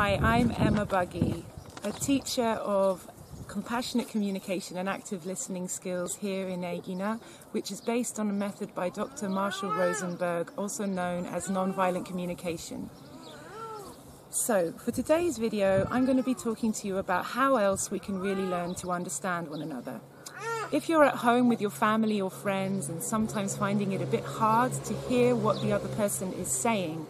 Hi, I'm Emma Buggy, a teacher of compassionate communication and active listening skills here in Aegina, which is based on a method by Dr. Marshall Rosenberg, also known as nonviolent communication. So, for today's video, I'm going to be talking to you about how else we can really learn to understand one another. If you're at home with your family or friends and sometimes finding it a bit hard to hear what the other person is saying,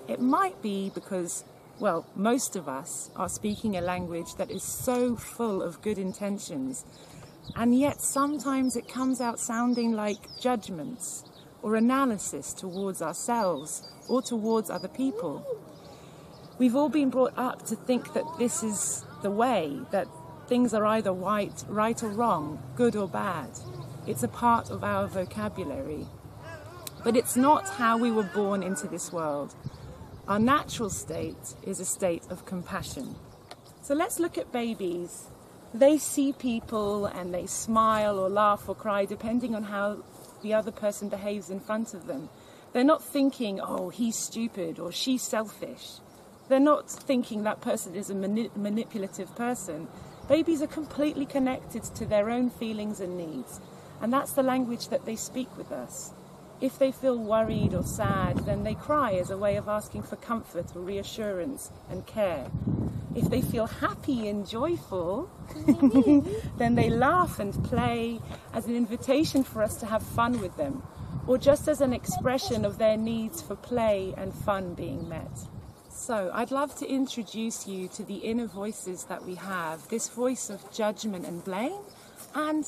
it might be because, well, most of us are speaking a language that is so full of good intentions, and yet sometimes it comes out sounding like judgments or analysis towards ourselves or towards other people. We've all been brought up to think that this is the way, that things are either right or wrong, good or bad. It's a part of our vocabulary. But it's not how we were born into this world. Our natural state is a state of compassion. So let's look at babies. They see people and they smile or laugh or cry depending on how the other person behaves in front of them. They're not thinking, oh, he's stupid or she's selfish. They're not thinking that person is a manipulative person. Babies are completely connected to their own feelings and needs, and that's the language that they speak with us. If they feel worried or sad, then they cry as a way of asking for comfort or reassurance and care. If they feel happy and joyful, then they laugh and play as an invitation for us to have fun with them, or just as an expression of their needs for play and fun being met. So, I'd love to introduce you to the inner voices that we have, this voice of judgment and blame, and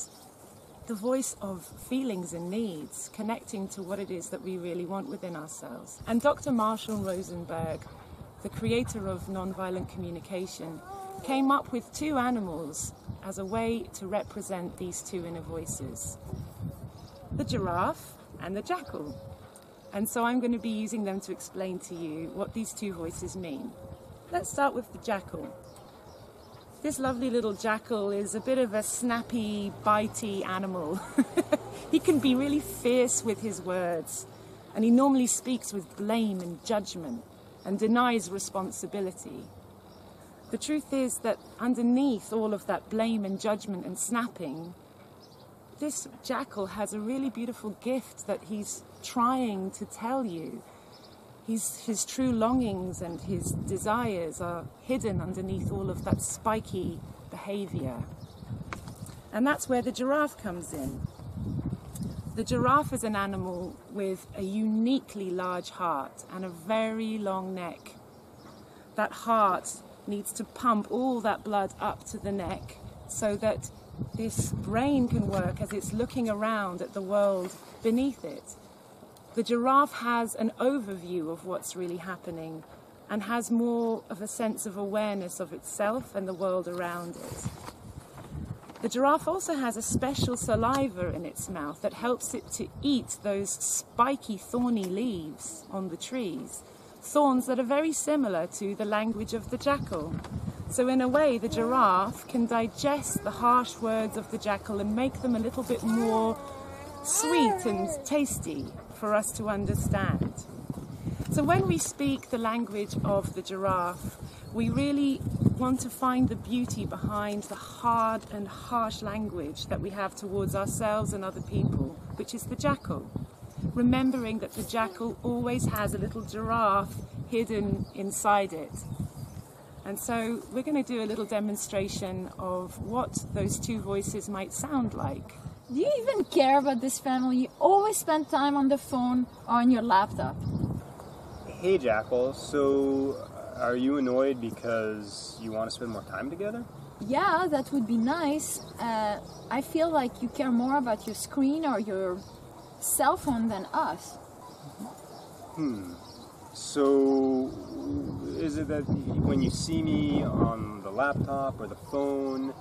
the voice of feelings and needs, connecting to what it is that we really want within ourselves. And Dr. Marshall Rosenberg, the creator of nonviolent communication, came up with two animals as a way to represent these two inner voices: the giraffe and the jackal. And so I'm going to be using them to explain to you what these two voices mean. Let's start with the jackal. This lovely little jackal is a bit of a snappy, bitey animal. He can be really fierce with his words, and he normally speaks with blame and judgment and denies responsibility. The truth is that underneath all of that blame and judgment and snapping, this jackal has a really beautiful gift that he's trying to tell you. His true longings and his desires are hidden underneath all of that spiky behavior. And that's where the giraffe comes in. The giraffe is an animal with a uniquely large heart and a very long neck. That heart needs to pump all that blood up to the neck so that this brain can work as it's looking around at the world beneath it. The giraffe has an overview of what's really happening and has more of a sense of awareness of itself and the world around it. The giraffe also has a special saliva in its mouth that helps it to eat those spiky, thorny leaves on the trees, thorns that are very similar to the language of the jackal. So in a way, the giraffe can digest the harsh words of the jackal and make them a little bit more sweet and tasty for us to understand. So when we speak the language of the giraffe, we really want to find the beauty behind the hard and harsh language that we have towards ourselves and other people, which is the jackal. Remembering that the jackal always has a little giraffe hidden inside it. And so we're going to do a little demonstration of what those two voices might sound like. Do you even care about this family? You always spend time on the phone or on your laptop. Hey Jackal, so are you annoyed because you want to spend more time together? Yeah, that would be nice. I feel like you care more about your screen or your cell phone than us. So is it that when you see me on the laptop or the phone,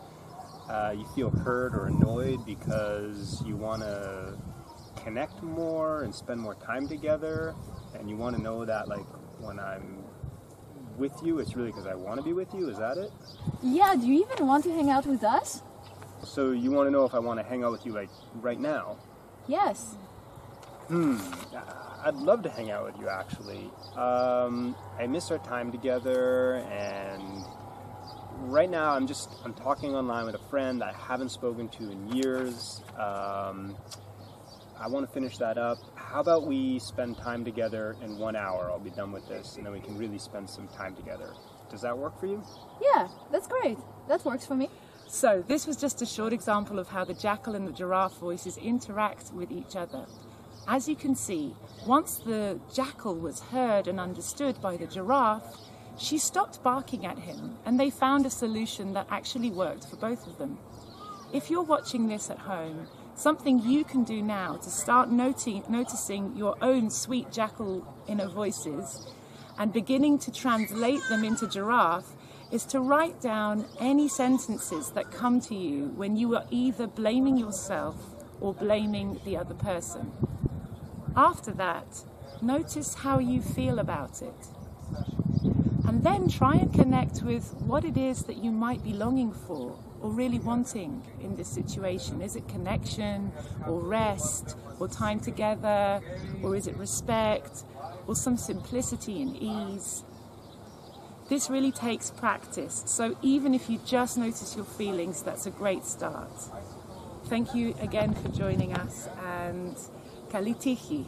you feel hurt or annoyed because you want to connect more and spend more time together, and you want to know that, like, when I'm with you, it's really because I want to be with you? Is that it? Yeah, do you even want to hang out with us? So you want to know if I want to hang out with you, like, right now? Yes. I'd love to hang out with you, actually. I miss our time together, and right now I'm talking online with a friend I haven't spoken to in years. I want to finish that up. How about we spend time together in 1 hour? I'll be done with this, and then we can really spend some time together. Does that work for you? Yeah, that's great. That works for me. So this was just a short example of how the jackal and the giraffe voices interact with each other. As you can see, once the jackal was heard and understood by the giraffe, she stopped barking at him, and they found a solution that actually worked for both of them. If you're watching this at home, something you can do now to start noticing your own sweet jackal inner voices and beginning to translate them into giraffe is to write down any sentences that come to you when you are either blaming yourself or blaming the other person. After that, notice how you feel about it. And then try and connect with what it is that you might be longing for or really wanting in this situation. Is it connection or rest or time together, or is it respect or some simplicity and ease? This really takes practice, so even if you just notice your feelings, that's a great start. Thank you again for joining us, and kallitehi.